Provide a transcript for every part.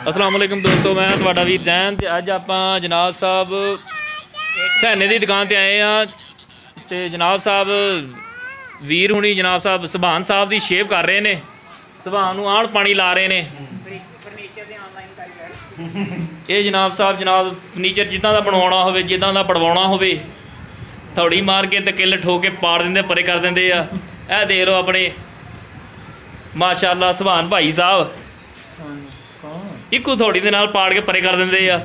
अस्सलाम वालेकुम दोस्तों, मैं ਤੁਹਾਡਾ ਵੀਰ ਜ਼ੈਨ ਤੇ ਅੱਜ ਆਪਾਂ ਜਨਾਬ ਸਾਹਿਬ ਸਹਿਨੇ ਦੀ ਦੁਕਾਨ ਤੇ ਆਏ ਆ ਤੇ ਜਨਾਬ ਸਾਹਿਬ ਵੀਰ ਹੁਣੀ ਜਨਾਬ ਸਾਹਿਬ ਸੁਭਾਨ ਸਾਹਿਬ ਦੀ ਸ਼ੇਪ ਕਰ ਰਹੇ ਨੇ। ਸੁਭਾਨ ਨੂੰ ਆਣ ਪਾਣੀ ਲਾ ਰਹੇ ਨੇ। ਫਰਨੀਚਰ ਦੇ ਆਨਲਾਈਨ ਕਾਰੀਗਰ ਇਹ ਜਨਾਬ ਸਾਹਿਬ ਜਨਾਬ ਫਰਨੀਚਰ ਜਿੱਦਾਂ ਦਾ ਬਣਵਾਉਣਾ ਹੋਵੇ ਜਿੱਦਾਂ ਦਾ ਪੜਵਾਉਣਾ ਹੋਵੇ ਥੋੜੀ ਮਾਰ ਕੇ ਤੇ ਕਿੱਲ ਠੋਕ ਕੇ ਪਾੜ ਦਿੰਦੇ ਪਰੇ ਕਰ ਦਿੰਦੇ ਆ। ਇਹ ਦੇਖ ਲਓ ਆਪਣੇ ਮਾਸ਼ਾਅੱਲਾ ਸੁਭਾਨ ਭਾਈ ਸਾਹਿਬ ਇੱਕੋ ਥੋੜੀ ਦੇ ਨਾਲ ਪਾੜ ਕੇ ਪਰੇ ਕਰ ਦਿੰਦੇ ਆ।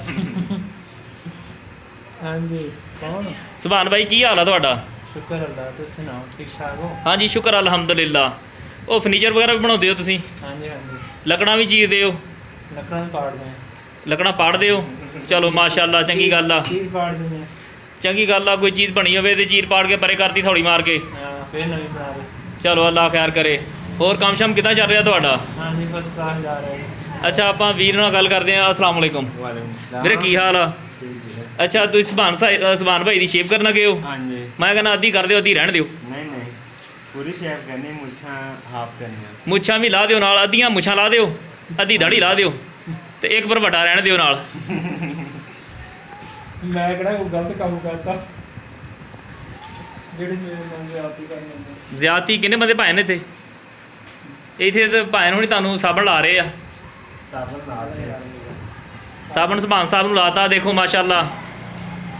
ਹਾਂਜੀ ਕੌਣ? ਸੁਭਾਨ ਭਾਈ ਕੀ ਹਾਲ ਆ ਤੁਹਾਡਾ? ਸ਼ੁਕਰ ਅੱਲਾਹ, ਤੁਸੀਂ ਸੁਣਾਓ ਠੀਕ ਠਾਕ ਹੋ? ਹਾਂਜੀ ਸ਼ੁਕਰ ਅਲਹਮਦੁਲਿਲਾ। ਉਹ ਫਰਨੀਚਰ ਵਗੈਰਾ ਵੀ ਬਣਾਉਂਦੇ ਹੋ ਤੁਸੀਂ? ਹਾਂਜੀ ਹਾਂਜੀ, ਲੱਕੜਾਂ ਵੀ ਚੀਰਦੇ ਹੋ? ਲੱਕੜਾਂ ਵੀ ਪਾੜਦੇ ਆ। ਲੱਕੜਾਂ ਪਾੜਦੇ ਹੋ? ਚਲੋ ਮਾਸ਼ਾਅੱਲਾ ਚੰਗੀ ਗੱਲ ਆ। ਚੀਰ ਪਾੜ ਦਿੰਦੇ ਆ। ਚੰਗੀ ਗੱਲ ਆ, ਕੋਈ ਚੀਜ਼ ਬਣੀ ਹੋਵੇ ਤੇ ਚੀਰ ਪਾੜ ਕੇ ਪਰੇ ਕਰਤੀ ਥੋੜੀ ਮਾਰ ਕੇ। ਹਾਂ ਫੇਰ ਨਵੀਂ ਬਣਾ ਦੇ। ਚਲੋ ਅੱਲਾਹ ਖੈਰ ਕਰੇ। ਹੋਰ ਕੰਮ ਸ਼ਮ ਕਿੱਦਾਂ ਚੱਲ ਰਿਹਾ ਤੁਹਾਡਾ? ਹਾਂਜੀ ਬਸ ਕਲਾਸ ਜਾ ਰਹੇ ਹਾਂ। ਅੱਛਾ ਆਪਾਂ ਵੀਰ ਨਾਲ ਗੱਲ ਕਰਦੇ ਹਾਂ। ਅਸਲਾਮ ਵਾਲੇਕੁਮ। ਵਾਲੇਕੁਮ ਸਲਾਮ। ਵੀਰੇ ਕੀ ਹਾਲ ਆ? ਅੱਛਾ ਤੁਸੀਂ ਸੁਭਾਨ ਭਾਈ ਦੀ ਸ਼ੇਪ ਕਰਨ ਗਏ ਹੋ? ਹਾਂਜੀ ਮੈਂ ਕਹਿੰਦਾ ਅੱਧੀ ਕਰ ਦਿਓ ਅੱਧੀ ਰਹਿਣ ਦਿਓ। ਨਹੀਂ ਨਹੀਂ, ਪੂਰੀ ਸ਼ੇਪ ਕਰਨੀ, ਮੁੱਛਾਂ ਹਾਫ ਕਰਨੀਆਂ। ਮੁੱਛਾਂ ਵੀ ਲਾ ਦਿਓ ਨਾਲ, ਅੱਧੀਆਂ ਮੁੱਛਾਂ ਲਾ ਦਿਓ, ਅੱਧੀ ਦਾੜੀ ਲਾ ਦਿਓ ਤੇ ਇੱਕ ਪਰ ਵੱਡਾ ਰਹਿਣ ਦਿਓ ਨਾਲ। ਮੈਂ ਕਿਹੜਾ ਕੋਈ ਗਲਤ ਕੰਮ ਕਰਤਾ ਜਿਹੜੇ ਮੇਰੇ ਨਾਲ ਜ਼ਿਆਦਤੀ ਕਰ ਲੈਂਦੇ? ਜ਼ਿਆਦਤੀ ਕਿੰਨੇ ਬੰਦੇ ਭਾਏ ਨੇ ਇੱਥੇ ਤੇ ਭਾਏ ਨੂੰ ਨਹੀਂ ਤੁਹਾਨੂੰ ਸਾਬਣ ਲਾ ਰਹੇ ਆ। ਸਾਬਣ ਲਾ ਦੇ। ਸਾਬਣ ਸੁਭਾਨ ਸਾਹਿਬ ਨੂੰ ਲਾਤਾ। ਦੇਖੋ ਮਾਸ਼ਾਅੱਲਾ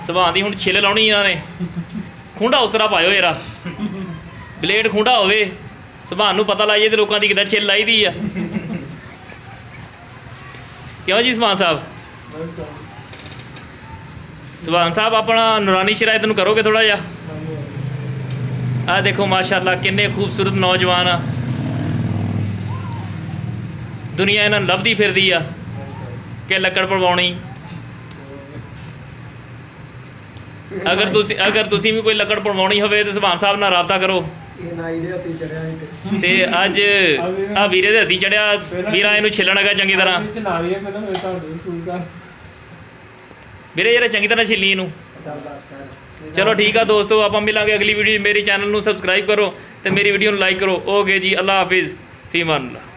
ਸੁਭਾਨ ਦੀ ਹੁਣ ਛਿੱਲ ਲਾਉਣੀ ਇਹਨਾਂ ਨੇ। ਖੁੰਡਾ ਉਸਰਾ ਪਾਇਓ ਯਾਰਾ, ਬਲੇਡ ਖੁੰਡਾ ਹੋਵੇ ਸੁਭਾਨ ਨੂੰ ਪਤਾ ਲੱਗ ਜੇ ਤੇ ਲੋਕਾਂ ਦੀ ਕਿੱਦਾਂ ਛਿੱਲ ਲਾਈ ਦੀ ਆ। ਕਿਉਂ ਜੀ ਸੁਭਾਨ ਸਾਹਿਬ? ਸੁਭਾਨ ਸਾਹਿਬ ਆਪਣਾ ਨੂਰਾਨੀ ਸ਼ਰਾਇਤ ਨੂੰ ਕਰੋਗੇ ਥੋੜਾ ਜਿਹਾ? ਆਹ ਦੇਖੋ ਮਾਸ਼ਾਅੱਲਾ ਕਿੰਨੇ ਖੂਬਸੂਰਤ ਨੌਜਵਾਨ ਆ। ਦੁਨੀਆ ਇਹਨਾਂ ਨੂੰ ਲੱਭਦੀ ਫਿਰਦੀ ਆ ਕਿ ਲੱਕੜ ਪੜਵਾਉਣੀ। ਅਗਰ ਤੁਸੀਂ ਵੀ ਕੋਈ ਲੱਕੜ ਪੜਵਾਉਣੀ ਹੋਵੇ ਤਾਂ ਸੁਭਾਨ ਸਾਹਿਬ ਨਾਲ ਰਾਬਤਾ ਕਰੋ। ਤੇ ਅੱਜ ਆ ਵੀਰੇ ਦੇ ਹੱਥੀ ਚੜਿਆ, ਵੀਰਾ ਇਹਨੂੰ ਛਿੱਲਣ ਹੈਗਾ ਚੰਗੀ ਤਰ੍ਹਾਂ। ਵੀਰੇ ਯਾਰ ਚੰਗੀ ਤਰ੍ਹਾਂ ਛਿੱਲੀ ਇਹਨੂੰ। ਚਲੋ ਠੀਕ ਆ ਦੋਸਤੋ, ਆਪਾਂ ਮਿਲਾਂਗੇ ਅਗਲੀ ਵੀਡੀਓ। ਮੇਰੀ ਚੈਨਲ ਨੂੰ ਸਬਸਕ੍ਰਾਈਬ ਕਰੋ ਤੇ ਮੇਰੀ ਵੀਡੀਓ ਨੂੰ ਲਾਈਕ ਕਰੋ। ਓਕੇ ਜੀ, ਅੱਲਾ ਹਾਫਿਜ਼, ਫੀ ਅਮਾਨ ਅੱਲਾ।